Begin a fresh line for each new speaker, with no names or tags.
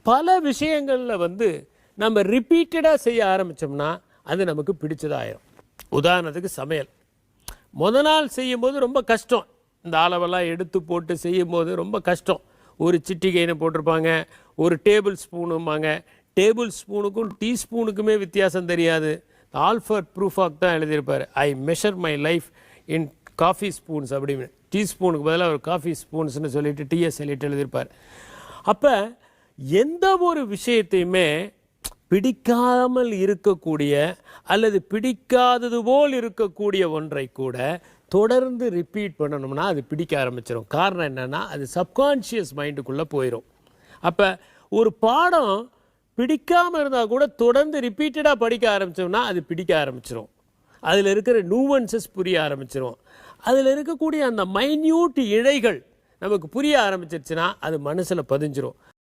பல விஷயங்களில் நம்ம ரிப்பீட்டடாக செய்ய ஆரம்பித்தோம்னா அது நமக்கு பிடிச்சதாயிரும். உதாரணத்துக்கு சமையல் நாள் செய்யும்போது ரொம்ப கஷ்டம். இந்த அளவெல்லாம் எடுத்து போட்டு செய்யும்போது ரொம்ப கஷ்டம். ஒரு சிட்டிகைன்னு போட்டிருப்பாங்க, ஒரு டேபிள் ஸ்பூனும்பாங்க. டேபிள் ஸ்பூனுக்கும் டீஸ்பூனுக்குமே வித்தியாசம் தெரியாது. ஆல்ஃபர்ட் ப்ரூஃபாக் தான் எழுதியிருப்பார், I measure my life in coffee spoons அப்படின்னு. டீஸ்பூனுக்கு பதிலாக ஒரு காஃபி ஸ்பூன்ஸ்னு சொல்லிட்டு டிஎஸ் எலிட் எழுதியிருப்பார். அப்போ எந்த ஒரு விஷயத்தையுமே பிடிக்காமல் இருக்கக்கூடிய அல்லது பிடிக்காதது போல் இருக்கக்கூடிய ஒன்றை கூட தொடர்ந்து ரிப்பீட் பண்ணணும்னா அது பிடிக்க ஆரம்பிச்சிடும். காரணம் என்னென்னா அது சப்கான்ஷியஸ் மைண்டுக்குள்ளே போயிடும். அப்போ ஒரு பாடம் பிடிக்காமல் இருந்தால் கூட தொடர்ந்து ரிப்பீட்டடாக படிக்க ஆரம்பித்தோம்னா அது பிடிக்க ஆரம்பிச்சிடும். அதில் இருக்கிற நியூவன்சஸ் புரிய ஆரம்பிச்சிடும். அதில் இருக்கக்கூடிய அந்த மைன்யூட் இழைகள் நமக்கு புரிய ஆரம்பிச்சிருச்சுன்னா அது மனசில் பதிஞ்சிரும்.